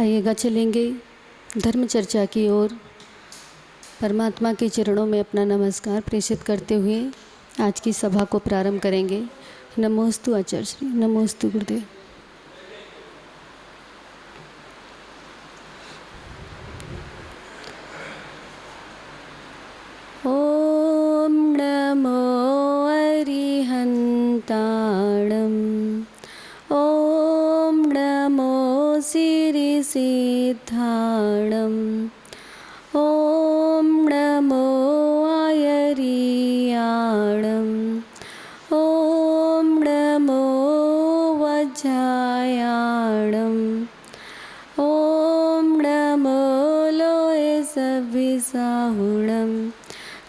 आइएगा चलेंगे धर्म चर्चा की ओर। परमात्मा के चरणों में अपना नमस्कार प्रेषित करते हुए आज की सभा को प्रारंभ करेंगे। नमोस्तु आचार्य श्री, नमोस्तु गुरुदेव। ओम नमो अरिहंताणं, ओम नमो सिद्धिसिद्धाणं, ओम नमो आयर्याणं, ओम नमो वज्रायाणं, ओम नमो लोहे सविसाहुणं।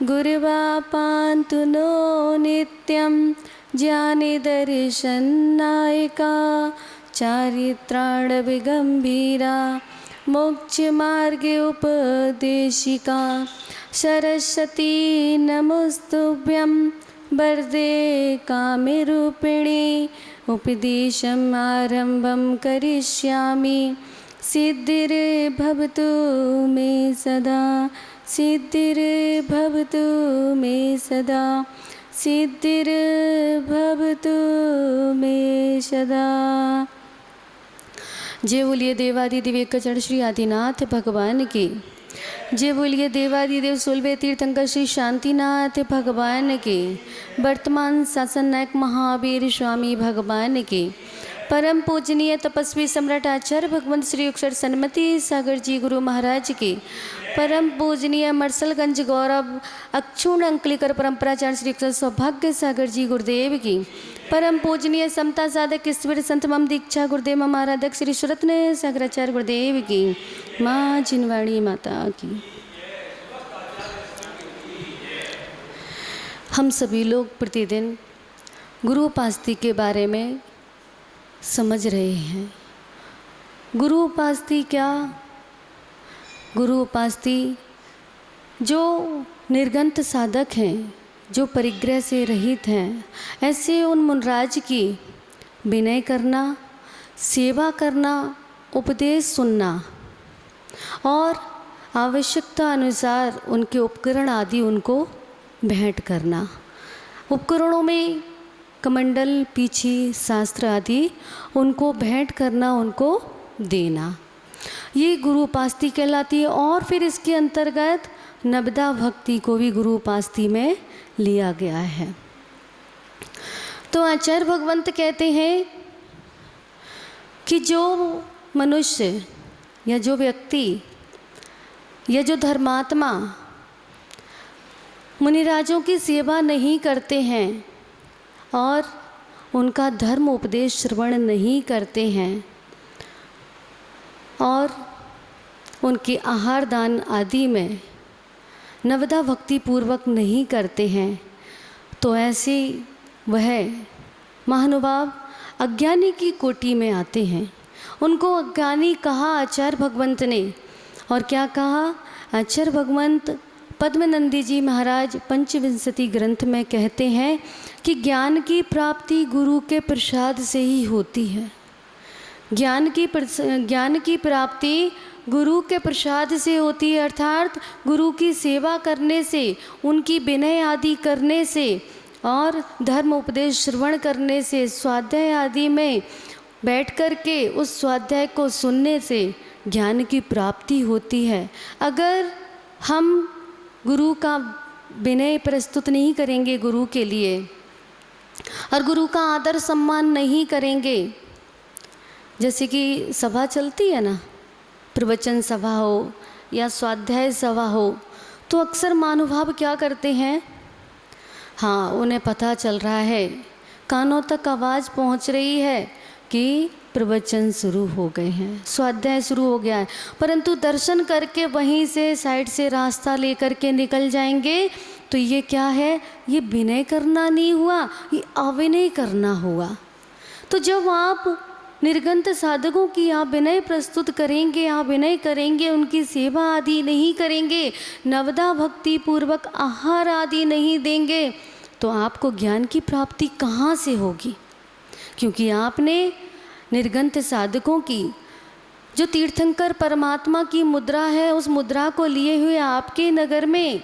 गुरुवा पान्तु नो नित्यं ज्ञानिदर्शननायिका, चारित्राणविगम्भीरा, मोक्षमार्गे उपदेशिका। सरस्वती नमोस्तुभ्यं वरदे कामरूपिणी, उपदेशम् आरम्भं करिष्यामि। सिद्धिर्भवतु मे सदा, सिद्धिर्भवतु मे सदा, सिद्धिर्भवतु मे सदा। जय बोलिए देवादिदेव एकचरण श्री आदिनाथ भगवान की। जय बोलिए देवादिदेव 16वें तीर्थंकर श्री शांतिनाथ भगवान के। वर्तमान शासन नायक महावीर स्वामी भगवान के। परम पूजनीय तपस्वी सम्राट आचार्य भगवंत श्री अक्षर सन्मति सागर जी गुरु महाराज के। परम पूजनीय मरसलगंज गौरव अक्षुण अंकलिकर परंपराचार्य श्री अक्षर सौभाग्य सागर जी गुरुदेव की। परम पूजनीय समता साधक ईश्वर संत मम दीक्षा गुरुदेव मम आराधक श्री सुरत्न सागराचार्य गुरुदेव की। माँ जिनवाणी माता की। हम सभी लोग प्रतिदिन गुरु उपासती के बारे में समझ रहे हैं। गुरु उपासती क्या? गुरु उपासती जो निर्गंत साधक हैं, जो परिग्रह से रहित हैं, ऐसे उन मुनराज की विनय करना, सेवा करना, उपदेश सुनना और आवश्यकता अनुसार उनके उपकरण आदि उनको भेंट करना। उपकरणों में कमंडल, पीछी, शास्त्र आदि उनको भेंट करना, उनको देना, ये गुरु उपासती कहलाती है। और फिर इसके अंतर्गत नवदा भक्ति को भी गुरु उपासती में लिया गया है। तो आचार्य भगवंत कहते हैं कि जो मनुष्य या जो व्यक्ति या जो धर्मात्मा मुनिराजों की सेवा नहीं करते हैं और उनका धर्म उपदेश श्रवण नहीं करते हैं और उनके आहार दान आदि में नवदा भक्ति पूर्वक नहीं करते हैं, तो ऐसे वह महानुभाव अज्ञानी की कोटि में आते हैं। उनको अज्ञानी कहा आचार्य भगवंत ने। और क्या कहा आचार्य भगवंत? पद्मनंदी जी महाराज पंचविंशति ग्रंथ में कहते हैं कि ज्ञान की प्राप्ति गुरु के प्रसाद से ही होती है। ज्ञान की प्राप्ति गुरु के प्रसाद से होती है, अर्थात गुरु की सेवा करने से, उनकी विनय आदि करने से और धर्म उपदेश श्रवण करने से, स्वाध्याय आदि में बैठ कर के उस स्वाध्याय को सुनने से ज्ञान की प्राप्ति होती है। अगर हम गुरु का विनय प्रस्तुत नहीं करेंगे गुरु के लिए और गुरु का आदर सम्मान नहीं करेंगे, जैसे कि सभा चलती है ना, प्रवचन सभा हो या स्वाध्याय सभा हो, तो अक्सर महानुभाव क्या करते हैं? हाँ, उन्हें पता चल रहा है, कानों तक आवाज़ पहुंच रही है कि प्रवचन शुरू हो गए हैं, स्वाध्याय शुरू हो गया है, परंतु दर्शन करके वहीं से साइड से रास्ता लेकर के निकल जाएंगे। तो ये क्या है? ये विनय करना नहीं हुआ, ये अविनय करना हुआ। तो जब आप निर्गंत साधकों की आप विनय प्रस्तुत करेंगे, आप विनय करेंगे, उनकी सेवा आदि नहीं करेंगे, नवदा भक्ति पूर्वक आहार आदि नहीं देंगे, तो आपको ज्ञान की प्राप्ति कहाँ से होगी? क्योंकि आपने निर्गंत साधकों की जो तीर्थंकर परमात्मा की मुद्रा है, उस मुद्रा को लिए हुए आपके नगर में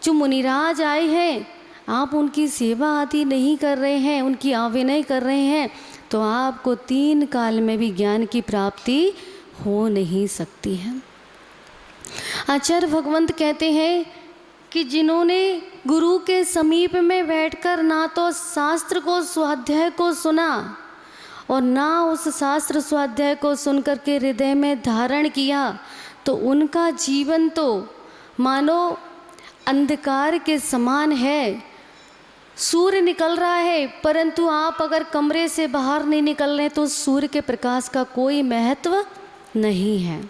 जो मुनिराज आए हैं, आप उनकी सेवा आदि नहीं कर रहे हैं, उनकी अविनय कर रहे हैं, तो आपको 3 काल में भी ज्ञान की प्राप्ति हो नहीं सकती है। आचार्य भगवंत कहते हैं कि जिन्होंने गुरु के समीप में बैठकर ना तो शास्त्र को स्वाध्याय को सुना और ना उस शास्त्र स्वाध्याय को सुनकर के हृदय में धारण किया, तो उनका जीवन तो मानो अंधकार के समान है। सूर्य निकल रहा है, परंतु आप अगर कमरे से बाहर नहीं निकल रहे तो सूर्य के प्रकाश का कोई महत्व नहीं है।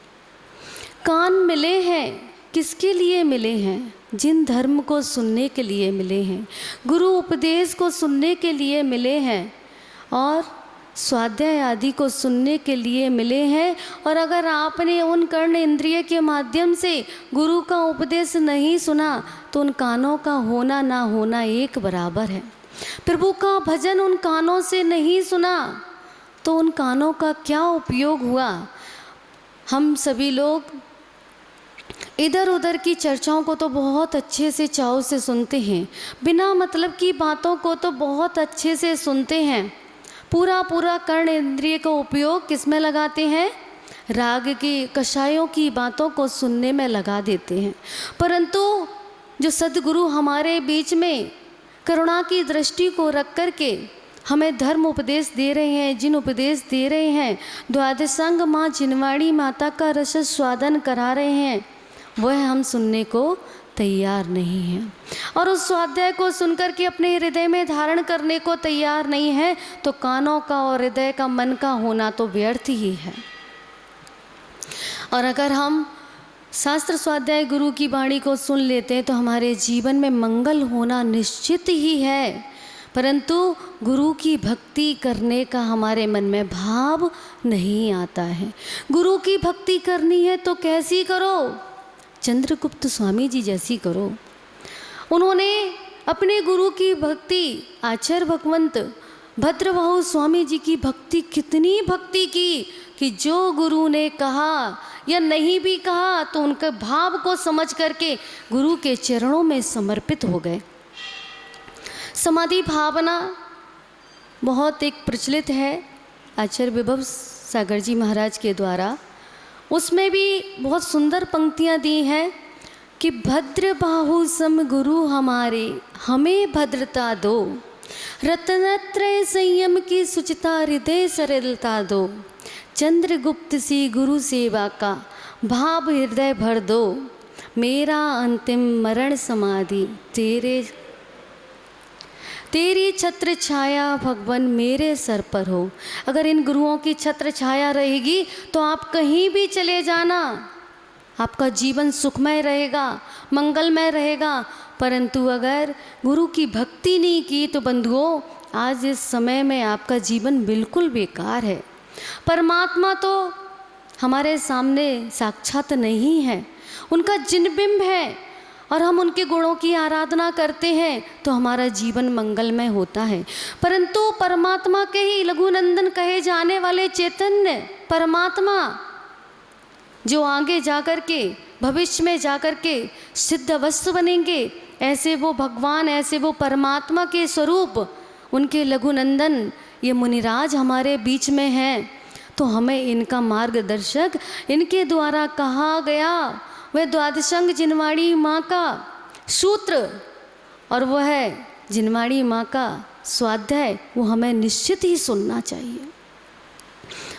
कान मिले हैं, किसके लिए मिले हैं? जिन धर्म को सुनने के लिए मिले हैं, गुरु उपदेश को सुनने के लिए मिले हैं और स्वाध्याय आदि को सुनने के लिए मिले हैं। और अगर आपने उन कर्ण इंद्रिय के माध्यम से गुरु का उपदेश नहीं सुना, तो उन कानों का होना ना होना एक बराबर है। प्रभु का भजन उन कानों से नहीं सुना, तो उन कानों का क्या उपयोग हुआ? हम सभी लोग इधर उधर की चर्चाओं को तो बहुत अच्छे से चाव से सुनते हैं, बिना मतलब की बातों को तो बहुत अच्छे से सुनते हैं। पूरा कर्ण इंद्रिय का उपयोग किस में लगाते हैं? राग की कषायों की बातों को सुनने में लगा देते हैं। परंतु जो सद्गुरु हमारे बीच में करुणा की दृष्टि को रख कर के हमें धर्म उपदेश दे रहे हैं, जिन उपदेश दे रहे हैं, द्वादशांग माँ जिनवाणी माता का रस स्वादन करा रहे हैं, वह हम सुनने को तैयार नहीं हैं। और उस स्वाध्याय को सुनकर के अपने हृदय में धारण करने को तैयार नहीं है, तो कानों का और हृदय का मन का होना तो व्यर्थ ही है। और अगर हम शास्त्र स्वाध्याय गुरु की वाणी को सुन लेते हैं तो हमारे जीवन में मंगल होना निश्चित ही है। परंतु गुरु की भक्ति करने का हमारे मन में भाव नहीं आता है। गुरु की भक्ति करनी है तो कैसी करो? चंद्रगुप्त स्वामी जी जैसी करो। उन्होंने अपने गुरु की भक्ति, आचार्य भगवंत भद्रबाहु स्वामी जी की भक्ति, कितनी भक्ति की कि जो गुरु ने कहा या नहीं भी कहा तो उनके भाव को समझ करके गुरु के चरणों में समर्पित हो गए। समाधि भावना बहुत एक प्रचलित है आचार्य विभव सागर जी महाराज के द्वारा। उसमें भी बहुत सुंदर पंक्तियाँ दी हैं कि भद्र बाहु सम गुरु हमारे, हमें भद्रता दो, रत्नत्रय संयम की सुचिता हृदय सरलता दो, चंद्रगुप्त सी गुरु सेवा का भाव हृदय भर दो, मेरा अंतिम मरण समाधि तेरी छत्र छाया भगवान मेरे सर पर हो। अगर इन गुरुओं की छत्र छाया रहेगी तो आप कहीं भी चले जाना, आपका जीवन सुखमय रहेगा, मंगलमय रहेगा। परंतु अगर गुरु की भक्ति नहीं की तो बंधुओं, आज इस समय में आपका जीवन बिल्कुल बेकार है। परमात्मा तो हमारे सामने साक्षात नहीं है, उनका जिनबिंब है, और हम उनके गुणों की आराधना करते हैं तो हमारा जीवन मंगलमय होता है। परंतु परमात्मा के ही लघुनंदन कहे जाने वाले चैतन्य परमात्मा, जो आगे जाकर के भविष्य में जाकर के सिद्ध अवस्थ बनेंगे, ऐसे वो भगवान, ऐसे वो परमात्मा के स्वरूप, उनके लघुनंदन ये मुनिराज हमारे बीच में हैं। तो हमें इनका मार्गदर्शक, इनके द्वारा कहा गया वह द्वादशांग जिनवाणी माँ का सूत्र और वह है जिनवाणी माँ का स्वाध्याय, वो हमें निश्चित ही सुनना चाहिए।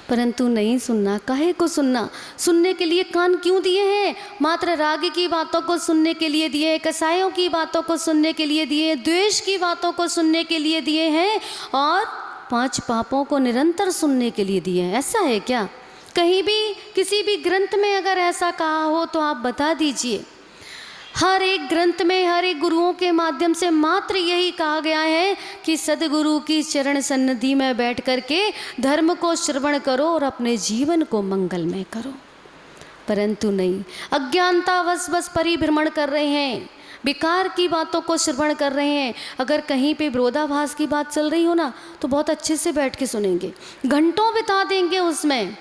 परंतु नहीं सुनना, काहे को सुनना? सुनने के लिए कान क्यों दिए हैं? मात्र राग की बातों को सुनने के लिए दिए हैं, कसायों की बातों को सुनने के लिए दिए हैं, द्वेष की बातों को सुनने के लिए दिए हैं, और 5 पापों को निरंतर सुनने के लिए दिए हैं। ऐसा है क्या? कहीं भी किसी भी ग्रंथ में अगर ऐसा कहा हो तो आप बता दीजिए। हर एक ग्रंथ में, हर एक गुरुओं के माध्यम से मात्र यही कहा गया है कि सदगुरु की चरण सन्निधि में बैठ कर के धर्म को श्रवण करो और अपने जीवन को मंगलमय करो। परंतु नहीं, अज्ञानतावश बस परिभ्रमण कर रहे हैं, बेकार की बातों को श्रवण कर रहे हैं। अगर कहीं पे विरोधाभास की बात चल रही हो ना तो बहुत अच्छे से बैठ के सुनेंगे, घंटों बिता देंगे उसमें।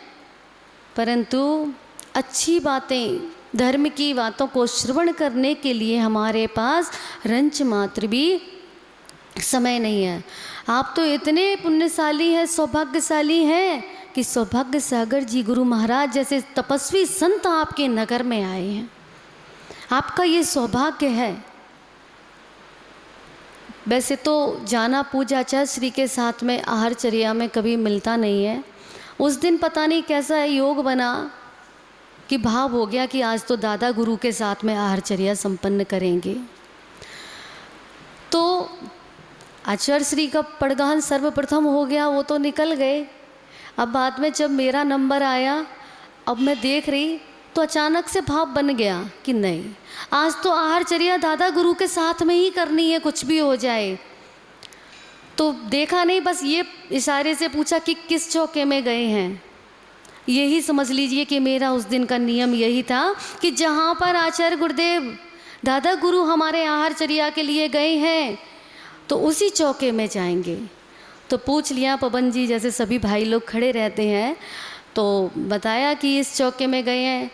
परंतु अच्छी बातें, धर्म की बातों को श्रवण करने के लिए हमारे पास रंच मात्र भी समय नहीं है। आप तो इतने पुण्यशाली हैं, सौभाग्यशाली हैं कि सौभाग्य सागर जी गुरु महाराज जैसे तपस्वी संत आपके नगर में आए हैं। आपका ये सौभाग्य है। वैसे तो जाना पूजा आचार्य श्री के साथ में आहारचर्या में कभी मिलता नहीं है। उस दिन पता नहीं कैसा योग बना कि भाव हो गया कि आज तो दादा गुरु के साथ में आहारचर्या संपन्न करेंगे। तो आचार्य श्री का पड़गान सर्वप्रथम हो गया, वो तो निकल गए। अब बाद में जब मेरा नंबर आया, अब मैं देख रही तो अचानक से भाव बन गया कि नहीं, आज तो आहारचर्या दादा गुरु के साथ में ही करनी है, कुछ भी हो जाए। तो देखा नहीं, बस ये इशारे से पूछा कि किस चौके में गए हैं। यही समझ लीजिए कि मेरा उस दिन का नियम यही था कि जहाँ पर आचार्य गुरुदेव दादा गुरु हमारे आहारचर्या के लिए गए हैं तो उसी चौके में जाएंगे। तो पूछ लिया पवन जी, जैसे सभी भाई लोग खड़े रहते हैं, तो बताया कि इस चौके में गए हैं।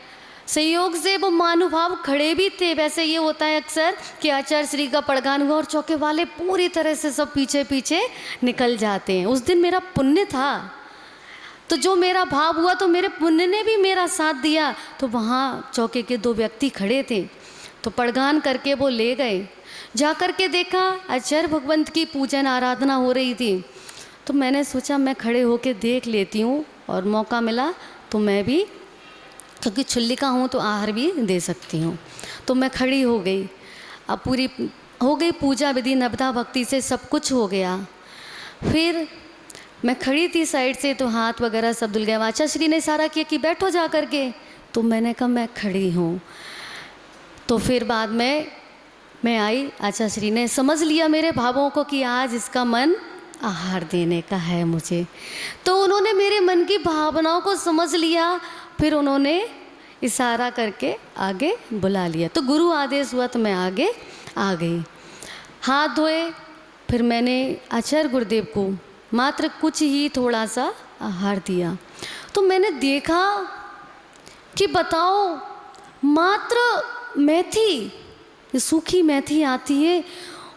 संयोग से वो महानुभाव खड़े भी थे। वैसे ये होता है अक्सर कि आचार्य श्री का पड़गान हुआ और चौके वाले पूरी तरह से सब पीछे पीछे निकल जाते हैं। उस दिन मेरा पुण्य था, तो जो मेरा भाव हुआ तो मेरे पुण्य ने भी मेरा साथ दिया। तो वहाँ चौके के 2 व्यक्ति खड़े थे, तो पड़गान करके वो ले गए। जा कर के देखा आचार्य भगवंत की पूजन आराधना हो रही थी। तो मैंने सोचा मैं खड़े होके देख लेती हूँ, और मौका मिला तो मैं भी, क्योंकि छुल्लिका हूँ तो आहार भी दे सकती हूँ। तो मैं खड़ी हो गई। अब पूरी हो गई पूजा विधि, नवदा भक्ति से सब कुछ हो गया। फिर मैं खड़ी थी साइड से, तो हाथ वगैरह सब धुल गया। आचार्य श्री ने इशारा किया कि बैठो जा कर के। तो मैंने कहा मैं खड़ी हूँ। तो फिर बाद में मैं आई, आचार्य श्री ने समझ लिया मेरे भावों को कि आज इसका मन आहार देने का है मुझे। तो उन्होंने मेरे मन की भावनाओं को समझ लिया। फिर उन्होंने इशारा करके आगे बुला लिया। तो गुरु आदेश हुआ तो मैं आगे आ गई। हाथ धोए, फिर मैंने आचार्य गुरुदेव को मात्र कुछ ही थोड़ा सा आहार दिया। तो मैंने देखा कि बताओ, मात्र मेथी, सूखी मेथी आती है,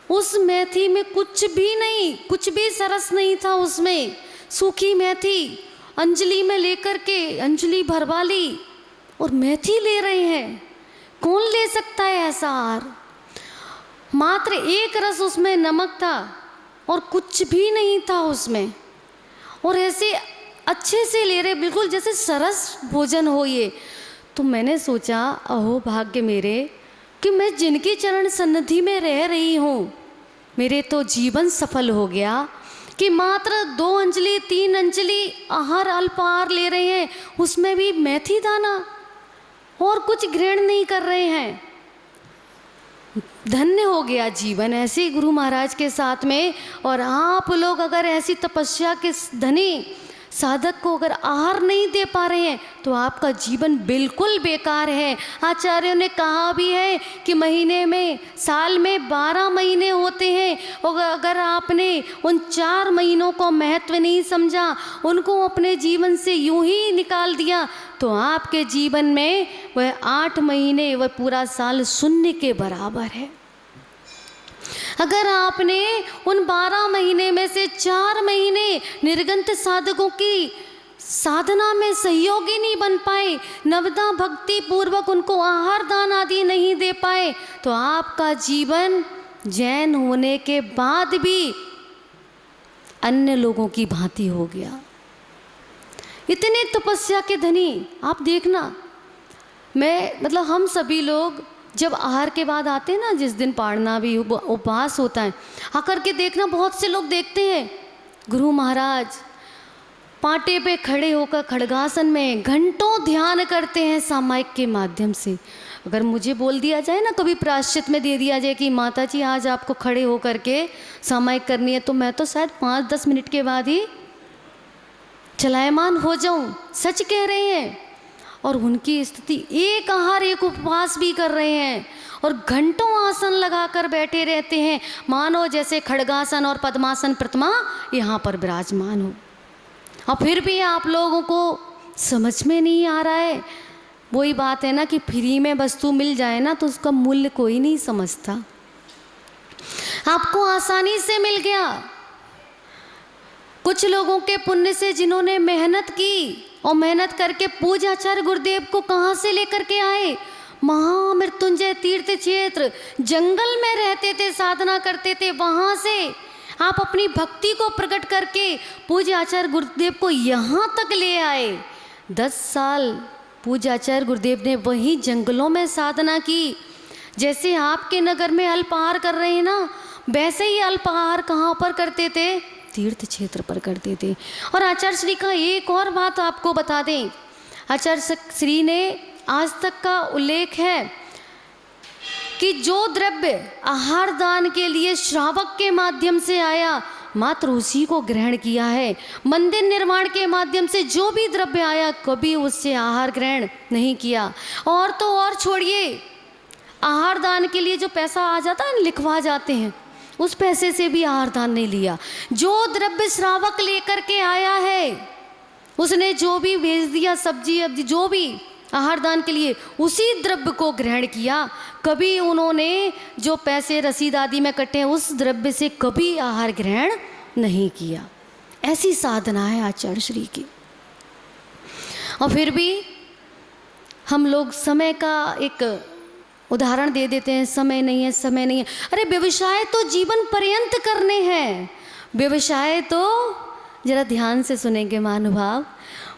उस मेथी में कुछ भी नहीं, कुछ भी सरस नहीं था उसमें। सूखी मेथी अंजलि में लेकर के अंजलि भरवा ली और मेथी ले रहे हैं। कौन ले सकता है ऐसा आहार? मात्र 1 रस उसमें नमक था और कुछ भी नहीं था उसमें, और ऐसे अच्छे से ले रहे, बिल्कुल जैसे सरस भोजन हो ये। तो मैंने सोचा अहो भाग्य मेरे कि मैं जिनकी चरण सन्निधि में रह रही हूँ, मेरे तो जीवन सफल हो गया कि मात्र 2 अंजलि 3 अंजलि आहार अल्पाहार ले रहे हैं, उसमें भी मेथी दाना, और कुछ ग्रहण नहीं कर रहे हैं। धन्य हो गया जीवन ऐसे गुरु महाराज के साथ में। और आप लोग अगर ऐसी तपस्या के धनी साधक को अगर आहार नहीं दे पा रहे हैं तो आपका जीवन बिल्कुल बेकार है। आचार्यों ने कहा भी है कि महीने में, साल में 12 महीने होते हैं, और अगर आपने उन 4 महीनों को महत्व नहीं समझा, उनको अपने जीवन से यूं ही निकाल दिया, तो आपके जीवन में वह 8 महीने, वह पूरा साल शून्य के बराबर है। अगर आपने उन 12 महीने में से 4 महीने निर्गंत साधकों की साधना में सहयोगी नहीं बन पाए, नवदा भक्ति पूर्वक उनको आहार दान आदि नहीं दे पाए, तो आपका जीवन जैन होने के बाद भी अन्य लोगों की भांति हो गया। इतने तपस्या के धनी आप देखना, मतलब हम सभी लोग जब आहार के बाद आते हैं ना, जिस दिन पाड़ना भी उपवास होता है, आकर के देखना बहुत से लोग देखते हैं गुरु महाराज पाटे पे खड़े होकर खड़गासन में घंटों ध्यान करते हैं सामायिक के माध्यम से। अगर मुझे बोल दिया जाए ना, कभी प्रायश्चित में दे दिया जाए कि माता जी आज आपको खड़े होकर के सामायिक करनी है, तो मैं तो शायद 5-10 मिनट के बाद ही चलायमान हो जाऊं। सच कह रहे हैं। और उनकी स्थिति, एक आहार एक उपवास भी कर रहे हैं और घंटों आसन लगाकर बैठे रहते हैं, मानो जैसे खड़गासन और पद्मासन प्रतिमा यहाँ पर विराजमान हो। और फिर भी आप लोगों को समझ में नहीं आ रहा है। वही बात है ना कि फ्री में वस्तु मिल जाए ना तो उसका मूल्य कोई नहीं समझता। आपको आसानी से मिल गया। कुछ लोगों के पुण्य से जिन्होंने मेहनत की और मेहनत करके पूज्य आचार्य गुरुदेव को कहाँ से लेकर के आए, महामृत्युंजय तीर्थ क्षेत्र, जंगल में रहते थे, साधना करते थे, वहाँ से आप अपनी भक्ति को प्रकट करके पूज्य आचार्य गुरुदेव को यहाँ तक ले आए। 10 साल पूज्य आचार्य गुरुदेव ने वहीं जंगलों में साधना की। जैसे आपके नगर में अल्पाहार कर रहे हैं ना, वैसे ही अल्पाहार कहाँ पर करते थे, तीर्थ क्षेत्र पर करते थे। और आचार्य श्री का एक और बात आपको बता दें, आचार्य श्री ने आज तक का उल्लेख है कि जो द्रव्य आहार दान के लिए श्रावक के माध्यम से आया मात्र उसी को ग्रहण किया है। मंदिर निर्माण के माध्यम से जो भी द्रव्य आया कभी उससे आहार ग्रहण नहीं किया। और तो और छोड़िए, आहार दान के लिए जो पैसा आ जाता है, लिखवा जाते हैं, उस पैसे से भी आहार दान नहीं लिया। जो द्रव्य श्रावक लेकर के आया है, उसने जो भी भेज दिया, सब्जी जो भी आहार दान के लिए, उसी द्रव्य को ग्रहण किया। कभी उन्होंने जो पैसे रसीद आदि में कटे हैं उस द्रव्य से कभी आहार ग्रहण नहीं किया। ऐसी साधना है आचार्य श्री की। और फिर भी हम लोग समय का एक उदाहरण दे देते हैं, समय नहीं है, समय नहीं है। अरे व्यवसाय तो जीवन पर्यंत करने हैं। व्यवसाय तो जरा ध्यान से सुनेंगे महानुभाव,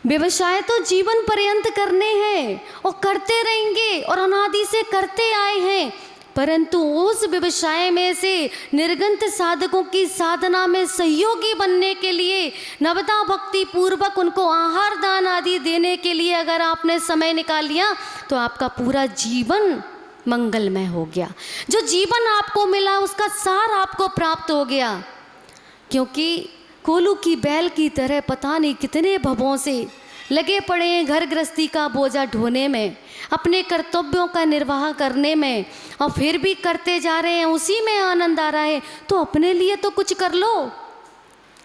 व्यवसाय तो जीवन पर्यंत करने हैं और करते रहेंगे और अनादि से करते आए हैं। परंतु उस व्यवसाय में से निर्गंत साधकों की साधना में सहयोगी बनने के लिए, नवदा भक्ति पूर्वक उनको आहार दान आदि देने के लिए अगर आपने समय निकाल लिया तो आपका पूरा जीवन मंगलमय हो गया। जो जीवन आपको मिला उसका सार आपको प्राप्त हो गया। क्योंकि कोलू की बैल की तरह पता नहीं कितने भवों से लगे पड़े हैं घर गृहस्थी का बोझा ढोने में, अपने कर्तव्यों का निर्वाह करने में, और फिर भी करते जा रहे हैं, उसी में आनंद आ रहा है। तो अपने लिए तो कुछ कर लो।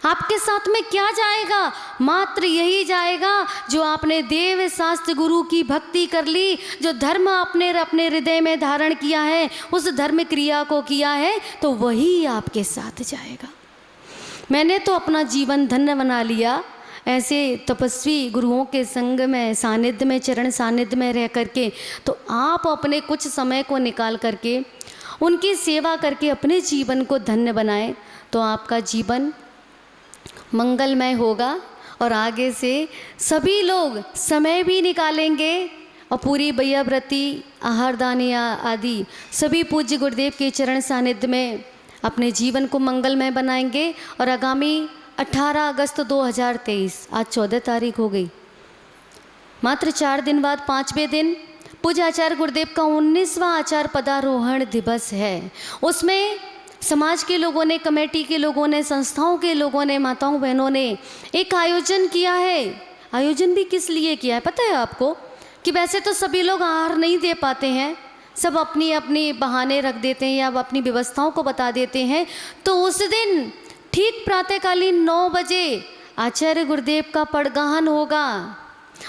आपके साथ में क्या जाएगा? मात्र यही जाएगा जो आपने देव शास्त्र गुरु की भक्ति कर ली, जो धर्म आपने अपने हृदय में धारण किया है, उस धर्म क्रिया को किया है, तो वही आपके साथ जाएगा। मैंने तो अपना जीवन धन्य बना लिया ऐसे तपस्वी गुरुओं के संग में, सानिध्य में, चरण सानिध्य में रह करके। तो आप अपने कुछ समय को निकाल करके उनकी सेवा करके अपने जीवन को धन्य बनाएं, तो आपका जीवन मंगलमय होगा। और आगे से सभी लोग समय भी निकालेंगे और पूरी बैयाव्रती, आहारदानी आदि सभी पूज्य गुरुदेव के चरण सानिध्य में अपने जीवन को मंगलमय बनाएंगे। और आगामी 18 अगस्त 2023, आज 14 तारीख हो गई, मात्र 4 दिन बाद 5वें दिन पूज्य आचार्य गुरुदेव का 19वां आचार्य पदारोहण दिवस है। उसमें समाज के लोगों ने, कमेटी के लोगों ने, संस्थाओं के लोगों ने, माताओं बहनों ने एक आयोजन किया है। आयोजन भी किस लिए किया है पता है आपको? कि वैसे तो सभी लोग आहार नहीं दे पाते हैं, सब अपनी अपनी बहाने रख देते हैं या अपनी व्यवस्थाओं को बता देते हैं। तो उस दिन ठीक प्रातःकालीन 9 बजे आचार्य गुरुदेव का पड़गाहन होगा।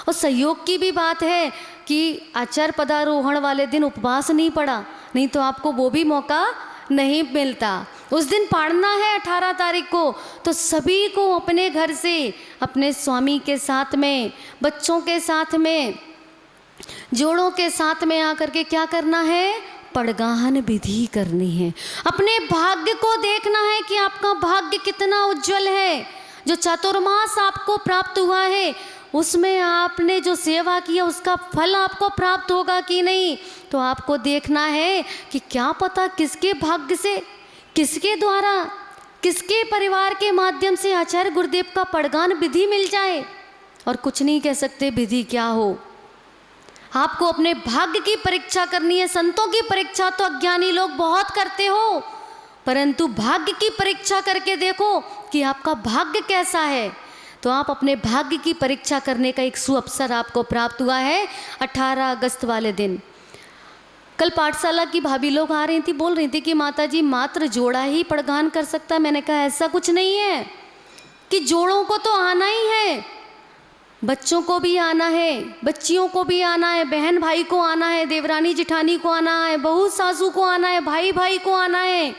और सहयोग की भी बात है कि आचार्य पदारोहण वाले दिन उपवास नहीं पड़ा, नहीं तो आपको वो भी मौका नहीं मिलता। उस दिन पढ़ना है 18 तारीख को। तो सभी को अपने घर से, अपने स्वामी के साथ में, बच्चों के साथ में, जोड़ों के साथ में आकर के क्या करना है? पड़गाहन विधि करनी है। अपने भाग्य को देखना है कि आपका भाग्य कितना उज्जवल है। जो चातुर्मास आपको प्राप्त हुआ है उसमें आपने जो सेवा किया उसका फल आपको प्राप्त होगा कि नहीं। तो आपको देखना है कि क्या पता किसके भाग्य से, किसके द्वारा, किसके परिवार के माध्यम से आचार्य गुरुदेव का पड़गान विधि मिल जाए। और कुछ नहीं कह सकते विधि क्या हो। आपको अपने भाग्य की परीक्षा करनी है। संतों की परीक्षा तो अज्ञानी लोग बहुत करते हो, परंतु भाग्य की परीक्षा करके देखो कि आपका भाग्य कैसा है। तो आप अपने भाग्य की परीक्षा करने का एक सुअवसर आपको प्राप्त हुआ है 18 अगस्त वाले दिन। कल पाठशाला की भाभी लोग आ रही थी, बोल रही थी कि माता जी मात्र जोड़ा ही पड़गान कर सकता है। मैंने कहा ऐसा कुछ नहीं है कि जोड़ों को तो आना ही है, बच्चों को भी आना है, बच्चियों को भी आना है, बहन भाई को आना है, देवरानी जिठानी को आना है, बहू सासू को आना है, भाई भाई को आना है,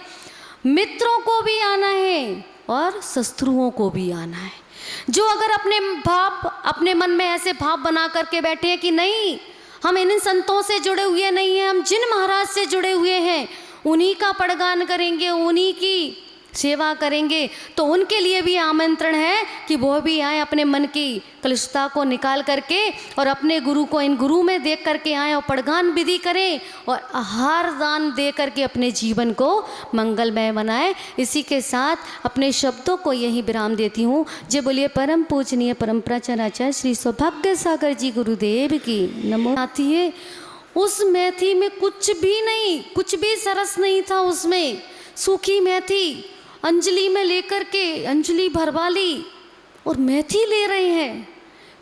मित्रों को भी आना है और शत्रुओं को भी आना है। जो अगर अपने मन में ऐसे भाव बना करके बैठे हैं कि नहीं, हम इन संतों से जुड़े हुए नहीं हैं, हम जिन महाराज से जुड़े हुए हैं उन्हीं का पड़गान करेंगे, उन्हीं की सेवा करेंगे, तो उनके लिए भी आमंत्रण है कि वो भी आए, अपने मन की कलुषता को निकाल करके और अपने गुरु को इन गुरु में देख करके आए और पड़गान विधि करें और आहार दान दे करके अपने जीवन को मंगलमय बनाए। इसी के साथ अपने शब्दों को यही विराम देती हूँ। जय बोलिए परम पूजनीय परम प्राचार्य श्री सौभाग्य सागर जी गुरुदेव की नमो। आती है उस मेथी में कुछ भी नहीं, कुछ भी सरस नहीं था उसमें, सूखी मेथी अंजलि में लेकर के अंजलि भरवा ली और मेथी ले रहे हैं।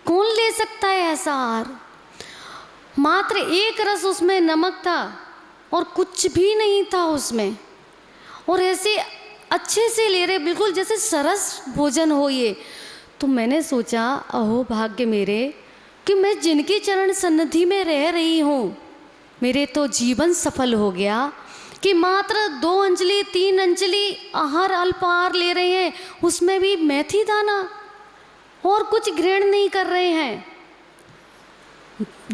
कौन ले सकता है ऐसा आहार? मात्र एक रस उसमें नमक था और कुछ भी नहीं था उसमें, और ऐसे अच्छे से ले रहे, बिल्कुल जैसे सरस भोजन हो ये। तो मैंने सोचा अहो भाग्य मेरे कि मैं जिनकी चरण सन्निधि में रह रही हूँ, मेरे तो जीवन सफल हो गया कि मात्र 2 अंजलि 3 अंजलि आहार अल्पाहार ले रहे हैं, उसमें भी मेथी दाना और कुछ ग्रहण नहीं कर रहे हैं।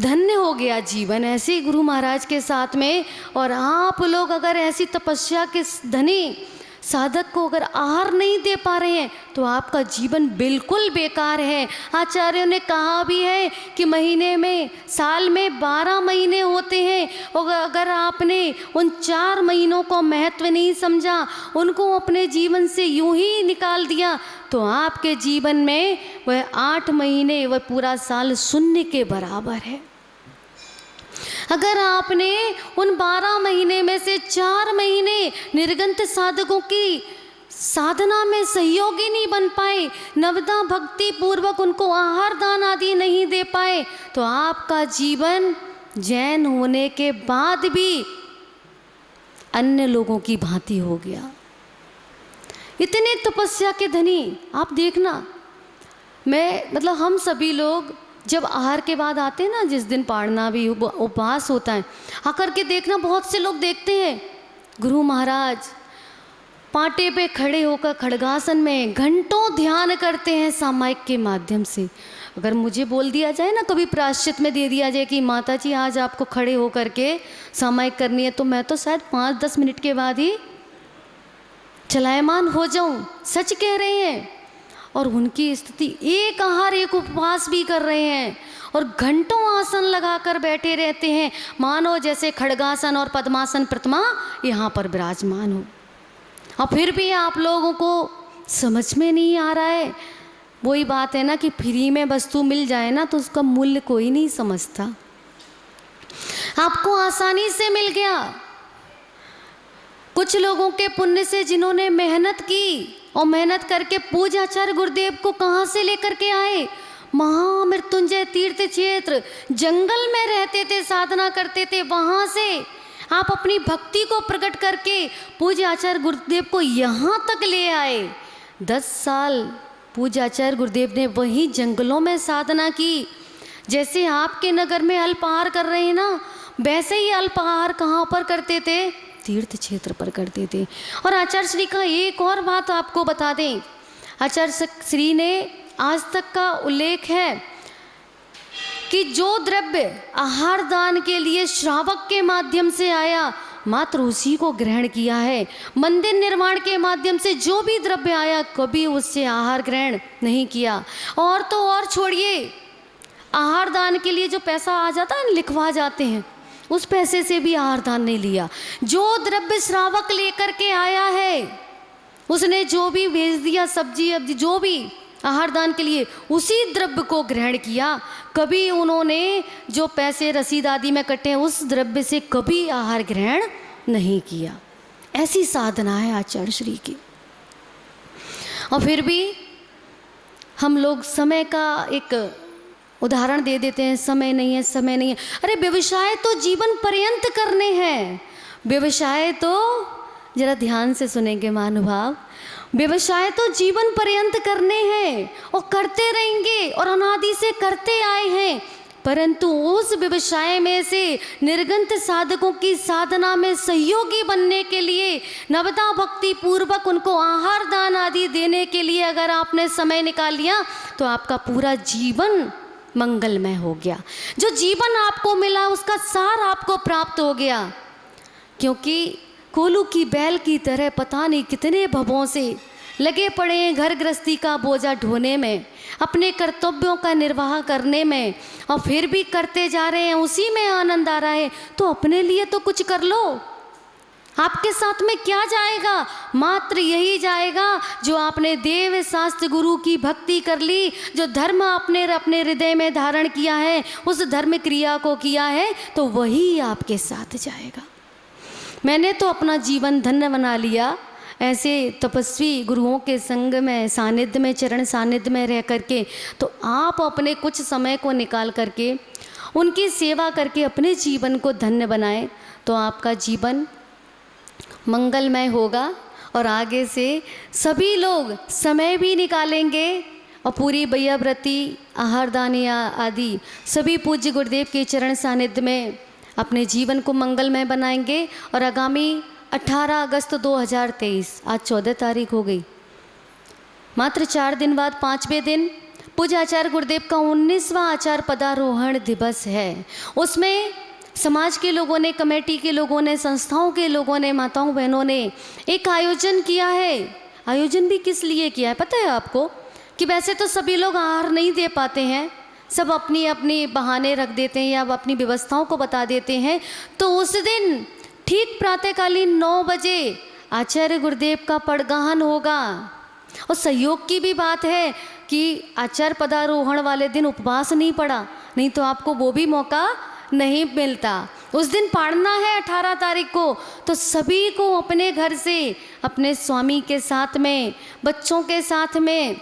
धन्य हो गया जीवन ऐसे गुरु महाराज के साथ में। और आप लोग अगर ऐसी तपस्या के धनी साधक को अगर आहार नहीं दे पा रहे हैं तो आपका जीवन बिल्कुल बेकार है। आचार्यों ने कहा भी है कि महीने में, साल में 12 महीने होते हैं, और अगर आपने उन 4 महीनों को महत्व नहीं समझा, उनको अपने जीवन से यूं ही निकाल दिया, तो आपके जीवन में वह 8 महीने, वह पूरा साल शून्य के बराबर है। अगर आपने उन 12 महीने में से 4 महीने निर्गंत साधकों की साधना में सहयोगी नहीं बन पाए, नवदा भक्ति पूर्वक उनको आहार दान आदि नहीं दे पाए, तो आपका जीवन जैन होने के बाद भी अन्य लोगों की भांति हो गया। इतने तपस्या के धनी आप देखना, हम सभी लोग जब आहार के बाद आते हैं ना, जिस दिन पाड़ना भी उपवास होता है, आकर के देखना बहुत से लोग देखते हैं गुरु महाराज पाटे पे खड़े होकर खड़गासन में घंटों ध्यान करते हैं सामायिक के माध्यम से। अगर मुझे बोल दिया जाए ना, कभी प्रायश्चित में दे दिया जाए कि माता जी आज आपको खड़े होकर के सामायिक करनी है, तो मैं तो शायद 5-10 मिनट के बाद ही चलायमान हो जाऊं। सच कह रहे हैं। और उनकी स्थिति, एक आहार एक उपवास भी कर रहे हैं और घंटों आसन लगाकर बैठे रहते हैं, मानो जैसे खड़गासन और पद्मासन प्रतिमा यहाँ पर विराजमान हो। और फिर भी आप लोगों को समझ में नहीं आ रहा है। वही बात है ना कि फ्री में वस्तु मिल जाए ना तो उसका मूल्य कोई नहीं समझता। आपको आसानी से मिल गया। कुछ लोगों के पुण्य से, जिन्होंने मेहनत की और मेहनत करके पूज्य आचार्य गुरुदेव को कहाँ से लेकर के आए, महामृत्युंजय तीर्थ क्षेत्र, जंगल में रहते थे, साधना करते थे, वहाँ से आप अपनी भक्ति को प्रकट करके पूज्य आचार्य गुरुदेव को यहाँ तक ले आए। 10 साल पूज्य आचार्य गुरुदेव ने वहीं जंगलों में साधना की। जैसे आपके नगर में अल्पाहार कर रहे हैं ना, वैसे ही अल्पाहार कहाँ पर करते थे? तीर्थ क्षेत्र पर करते थे। और आचार्य श्री का एक और बात आपको बता दें, आचार्य श्री ने आज तक का उल्लेख है कि जो द्रव्य आहार दान के लिए श्रावक के माध्यम से आया, मात्र उसी को ग्रहण किया है। मंदिर निर्माण के माध्यम से जो भी द्रव्य आया, कभी उससे आहार ग्रहण नहीं किया। और तो और छोड़िए, आहार दान के लिए जो पैसा आ जाता है, लिखवा जाते हैं, उस पैसे से भी आहार दान नहीं लिया। जो द्रव्य श्रावक लेकर के आया है, उसने जो भी भेज दिया, सब्जी अब्जी जो भी आहार दान के लिए, उसी द्रव्य को ग्रहण किया। कभी उन्होंने जो पैसे रसीद आदि में कटे हैं, उस द्रव्य से कभी आहार ग्रहण नहीं किया। ऐसी साधना है आचार्य श्री की। और फिर भी हम लोग समय का एक उदाहरण दे देते हैं, समय नहीं है, समय नहीं है। अरे व्यवसाय तो जीवन पर्यंत करने हैं। व्यवसाय तो, जरा ध्यान से सुनेंगे महानुभाव, व्यवसाय तो जीवन पर्यंत करने हैं और करते रहेंगे और अनादि से करते आए हैं, परंतु उस व्यवसाय में से निर्गंत साधकों की साधना में सहयोगी बनने के लिए, नवदा भक्ति पूर्वक उनको आहार दान आदि देने के लिए अगर आपने समय निकाल लिया तो आपका पूरा जीवन मंगलमय हो गया। जो जीवन आपको मिला उसका सार आपको प्राप्त हो गया। क्योंकि कोलू की बैल की तरह पता नहीं कितने भवों से लगे पड़े हैं घर गृहस्थी का बोझा ढोने में, अपने कर्तव्यों का निर्वाह करने में, और फिर भी करते जा रहे हैं, उसी में आनंद आ रहा है। तो अपने लिए तो कुछ कर लो। आपके साथ में क्या जाएगा? मात्र यही जाएगा जो आपने देव शास्त्र गुरु की भक्ति कर ली, जो धर्म आपने अपने हृदय में धारण किया है, उस धर्म क्रिया को किया है, तो वही आपके साथ जाएगा। मैंने तो अपना जीवन धन्य बना लिया ऐसे तपस्वी गुरुओं के संग में, सानिध्य में, चरण सानिध्य में रह करके। तो आप अपने कुछ समय को निकाल करके उनकी सेवा करके अपने जीवन को धन्य बनाएं, तो आपका जीवन मंगलमय होगा। और आगे से सभी लोग समय भी निकालेंगे और पूरी बैयाव्रती, आहारदानी आदि सभी पूज्य गुरुदेव के चरण सानिध्य में अपने जीवन को मंगलमय बनाएंगे। और आगामी 18 अगस्त 2023, आज 14 तारीख हो गई, मात्र 4 दिन बाद 5वें दिन पूज्य आचार्य गुरुदेव का 19वां आचार्य पदारोहण दिवस है। उसमें समाज के लोगों ने, कमेटी के लोगों ने, संस्थाओं के लोगों ने, माताओं बहनों ने एक आयोजन किया है। आयोजन भी किस लिए किया है पता है आपको? कि वैसे तो सभी लोग आहार नहीं दे पाते हैं, सब अपनी अपनी बहाने रख देते हैं या अपनी व्यवस्थाओं को बता देते हैं। तो उस दिन ठीक प्रातःकालीन 9 बजे आचार्य गुरुदेव का पड़गाहन होगा। और सहयोग की भी बात है कि आचार्य पदारोहण वाले दिन उपवास नहीं पड़ा, नहीं तो आपको वो भी मौका नहीं मिलता। उस दिन पढ़ना है 18 तारीख को। तो सभी को अपने घर से, अपने स्वामी के साथ में, बच्चों के साथ में,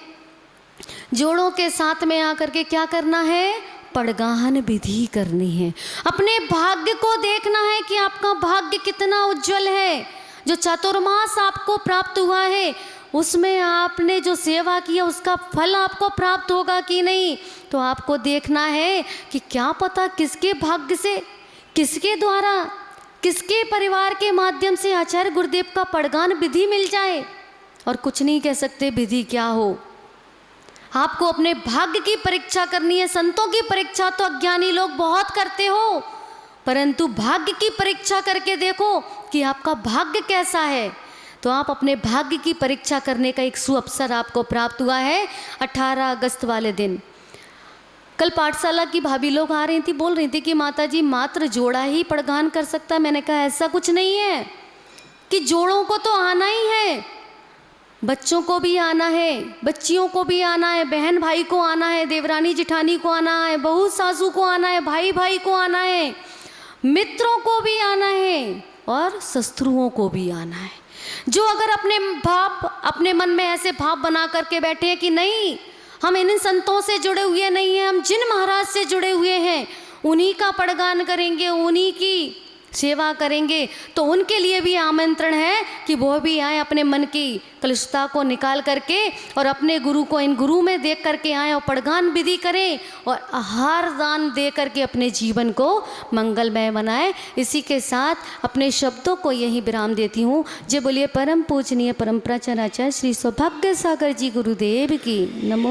जोड़ों के साथ में आकर के क्या करना है? पड़गाहन विधि करनी है। अपने भाग्य को देखना है कि आपका भाग्य कितना उज्जवल है। जो चातुर्मास आपको प्राप्त हुआ है उसमें आपने जो सेवा किया उसका फल आपको प्राप्त होगा कि नहीं। तो आपको देखना है कि क्या पता किसके भाग्य से, किसके द्वारा, किसके परिवार के माध्यम से आचार्य गुरुदेव का पड़गान विधि मिल जाए। और कुछ नहीं कह सकते विधि क्या हो। आपको अपने भाग्य की परीक्षा करनी है। संतों की परीक्षा तो अज्ञानी लोग बहुत करते हो, परंतु भाग्य की परीक्षा करके देखो कि आपका भाग्य कैसा है। तो आप अपने भाग्य की परीक्षा करने का एक सुअवसर आपको प्राप्त हुआ है 18 अगस्त वाले दिन। कल पाठशाला की भाभी लोग आ रही थी, बोल रही थी कि माता जी मात्र जोड़ा ही पड़गान कर सकता है। मैंने कहा ऐसा कुछ नहीं है कि जोड़ों को तो आना ही है, बच्चों को भी आना है, बच्चियों को भी आना है, बहन भाई को आना है, देवरानी जिठानी को आना है, बहू सासू को आना है, भाई भाई को आना है, मित्रों को भी आना है और शत्रुओं को भी आना है। जो अगर अपने मन में ऐसे भाव बना करके बैठे हैं कि नहीं हम इन संतों से जुड़े हुए नहीं हैं, हम जिन महाराज से जुड़े हुए हैं उन्हीं का पड़गान करेंगे, उन्हीं की सेवा करेंगे, तो उनके लिए भी आमंत्रण है कि वो भी आए, अपने मन की कलुषता को निकाल करके और अपने गुरु को इन गुरु में देख करके आए और पड़गान विधि करें और आहार दान दे करके अपने जीवन को मंगलमय बनाए। इसी के साथ अपने शब्दों को यही विराम देती हूँ। जय बोलिए परम पूजनीय परम प्राचार्य श्री सौभाग्य सागर जी गुरुदेव की। नमो।